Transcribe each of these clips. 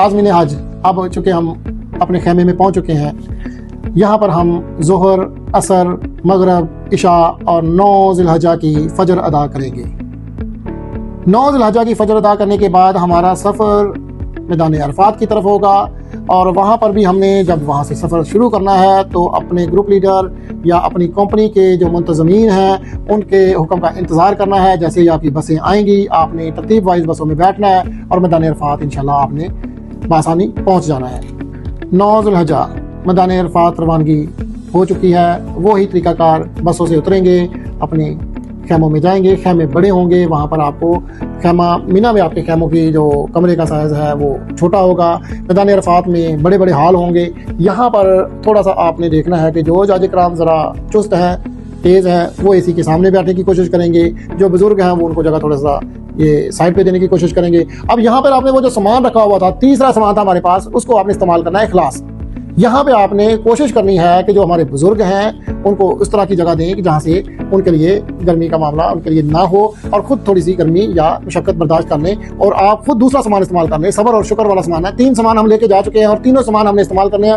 عازمین حج اب چونکہ ہم اپنے خیمے میں پہنچ چکے ہیں، یہاں پر ہم ظہر، عصر، مغرب، عشاء اور 9 ذی الحجہ کی فجر ادا کریں گے۔ 9 ذی الحجہ کی فجر ادا کرنے کے بعد ہمارا سفر میدان عرفات کی طرف ہوگا، اور وہاں پر بھی ہم نے جب وہاں سے سفر شروع کرنا ہے تو اپنے گروپ لیڈر یا اپنی کمپنی کے جو منتظمین ہیں ان کے حکم کا انتظار کرنا ہے۔ جیسے ہی آپ کی بسیں آئیں گی آپ نے ترتیب وائز بسوں میں بیٹھنا ہے اور میدان عرفات انشاءاللہ آپ نے بآسانی پہنچ جانا ہے۔ 9 ذی الحجہ میدان عرفات روانگی ہو چکی ہے، وہی طریقہ کار بسوں سے اتریں گے، اپنے خیموں میں جائیں گے۔ خیمے بڑے ہوں گے، وہاں پر آپ کو خیمہ مینا میں آپ کے خیموں کی جو کمرے کا سائز ہے وہ چھوٹا ہوگا۔ میدان عرفات میں بڑے بڑے ہال ہوں گے۔ یہاں پر تھوڑا سا آپ نے دیکھنا ہے کہ جو حاج کرام ذرا چست ہے، تیز ہے، وہ اسی کے سامنے بیٹھنے کی کوشش کریں گے۔ جو بزرگ ہیں وہ ان کو جگہ تھوڑا سا یہ سائڈ پہ دینے کی کوشش کریں گے۔ اب یہاں پر آپ نے وہ جو سامان رکھا ہوا تھا، تیسرا سامان تھا ہمارے پاس، اس کو آپ نے استعمال کرنا ہے اخلاص۔ یہاں پہ آپ نے کوشش کرنی ہے کہ جو ہمارے بزرگ ہیں ان کو اس طرح کی جگہ دیں کہ جہاں سے ان کے لیے گرمی کا معاملہ ان کے لیے نہ ہو، اور خود تھوڑی سی گرمی یا مشقت برداشت کر لیں، اور آپ خود دوسرا سامان استعمال کر لیں۔ صبر اور شکر والا سامان ہے، 3 سامان ہم لے کے جا چکے ہیں اور تینوں سامان ہم نے استعمال کرنے ہیں۔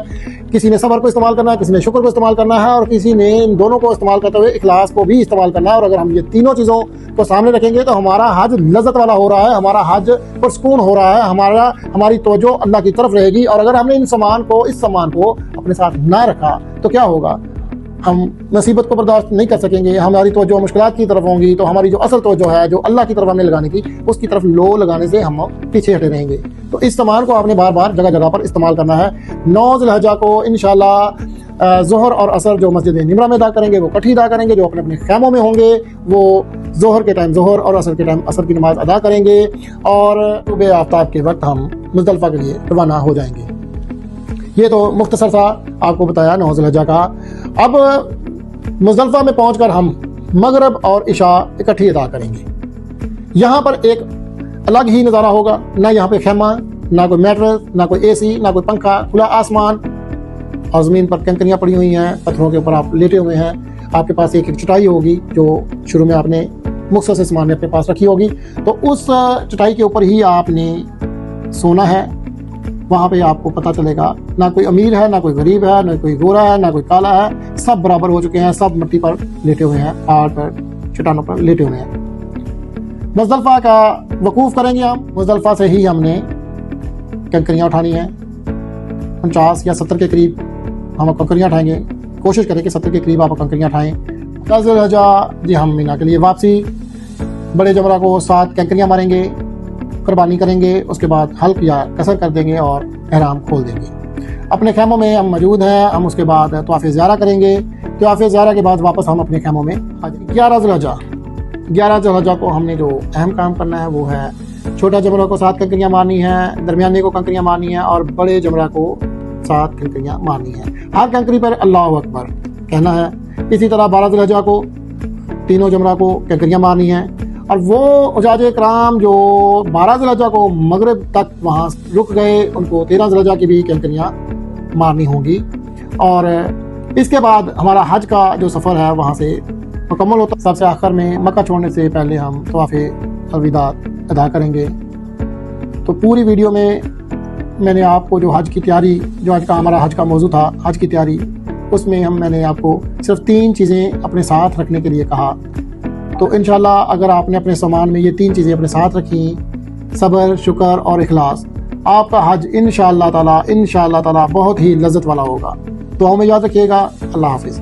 کسی نے صبر کو استعمال کرنا ہے، کسی نے شکر کو استعمال کرنا ہے، اور کسی نے ان دونوں کو استعمال کرتے ہوئے اخلاص کو بھی استعمال کرنا ہے۔ اور اگر ہم یہ تینوں چیزوں کو سامنے رکھیں گے تو ہمارا حج لذت والا ہو رہا ہے، ہمارا حج پرسکون ہو رہا ہے، ہماری توجہ اللہ کی طرف رہے گی۔ اور اگر ہم نے اس سامان کو اپنے ساتھ نہ رکھا تو کیا ہوگا؟ ہم مصیبت کو برداشت نہیں کر سکیں گے، ہماری توجہ مشکلات کی طرف ہوں گی، تو ہماری جو اصل توجہ ہے جو اللہ کی طرف ہم نے لگانے کی، اس کی طرف لو لگانے سے ہم پیچھے ہٹے رہیں گے۔ تو اس سامان کو آپ نے بار بار جگہ جگہ پر استعمال کرنا ہے۔ 9 ذی الحجہ کو انشاءاللہ ظہر اور عصر جو مسجد نمرہ میں ادا کریں گے وہ اکٹھی ادا کریں گے، جو اپنے اپنے خیموں میں ہوں گے وہ ظہر کے ٹائم ظہر اور عصر کے ٹائم عصر کی نماز ادا کریں گے، اور طلوع آفتاب کے وقت ہم مزدلفہ کے لیے روانہ ہو جائیں گے۔ یہ تو مختصر سا آپ کو بتایا 9 ذی الحجہ کا۔ اب مزدلفہ میں پہنچ کر ہم مغرب اور عشاء اکٹھی ادا کریں گے۔ یہاں پر ایک الگ ہی نظارہ ہوگا، نہ یہاں پہ خیمہ، نہ کوئی میٹرس، نہ کوئی اے سی، نہ کوئی پنکھا، کھلا آسمان، اور زمین پر کنکریاں پڑی ہوئی ہیں، پتھروں کے اوپر آپ لیٹے ہوئے ہیں۔ آپ کے پاس ایک چٹائی ہوگی جو شروع میں آپ نے مختصر سے سامان اپنے پاس رکھی ہوگی، تو اس چٹائی کے اوپر ہی آپ نے سونا ہے۔ وہاں پہ آپ کو پتہ چلے گا نہ کوئی امیر ہے، نہ کوئی غریب ہے، نہ کوئی گورا ہے، نہ کوئی کالا ہے، سب برابر ہو چکے ہیں، سب مٹی پر لیٹے ہوئے ہیں، پہاڑ پر، چٹانوں پر لیٹے ہوئے ہیں۔ مزدلفہ کا وقوف کریں گے ہم۔ مزدلفہ سے ہی ہم نے کنکریاں اٹھانی ہیں، 50 یا 70 کے قریب ہم کنکریاں اٹھائیں گے۔ کوشش کریں کہ 70 کے قریب آپ کنکریاں اٹھائیں۔ 10 ذی الحجہ جی ہم مینا کے لیے واپسی، بڑے جمرہ کو 7 کنکریاں ماریں گے، قربانی کریں گے، اس کے بعد حلق یا قصر کر دیں گے اور احرام کھول دیں گے۔ اپنے خیموں میں ہم موجود ہیں، ہم اس کے بعد طواف زیارہ کریں گے۔ طواف زیارہ کے بعد واپس ہم اپنے خیموں میں آ جائیں گے۔ 11 ذی الحجہ کو ہم نے جو اہم کام کرنا ہے وہ ہے چھوٹا جمرہ کو 7 کنکریاں مارنی ہیں، درمیانے کو کنکریاں مارنی ہیں، اور بڑے جمرہ کو 7 کنکریاں مارنی ہیں۔ ہر کنکری پر اللہ اکبر کہنا ہے۔ اسی طرح 12 ذی الحجہ کو تینوں جمرہ کو کنکریاں مارنی ہیں، اور وہ حجاج کرام جو 12 ذی الحجہ کو مغرب تک وہاں رک گئے ان کو 13 ذی الحجہ کی بھی کنکریاں مارنی ہوں گی۔ اور اس کے بعد ہمارا حج کا جو سفر ہے وہاں سے مکمل ہوتا ہے۔ سب سے آخر میں مکہ چھوڑنے سے پہلے ہم طواف الوداع ادا کریں گے۔ تو پوری ویڈیو میں نے آپ کو جو حج کی تیاری، جو آج کا ہمارا حج کا موضوع تھا حج کی تیاری، اس میں میں نے آپ کو صرف 3 چیزیں اپنے ساتھ رکھنے کے لیے کہا۔ تو انشاءاللہ اگر آپ نے اپنے سامان میں یہ 3 چیزیں اپنے ساتھ رکھیں، صبر، شکر اور اخلاص، آپ کا حج انشاءاللہ تعالی بہت ہی لذت والا ہوگا۔ دعاؤں میں یاد رکھیے گا۔ اللہ حافظ۔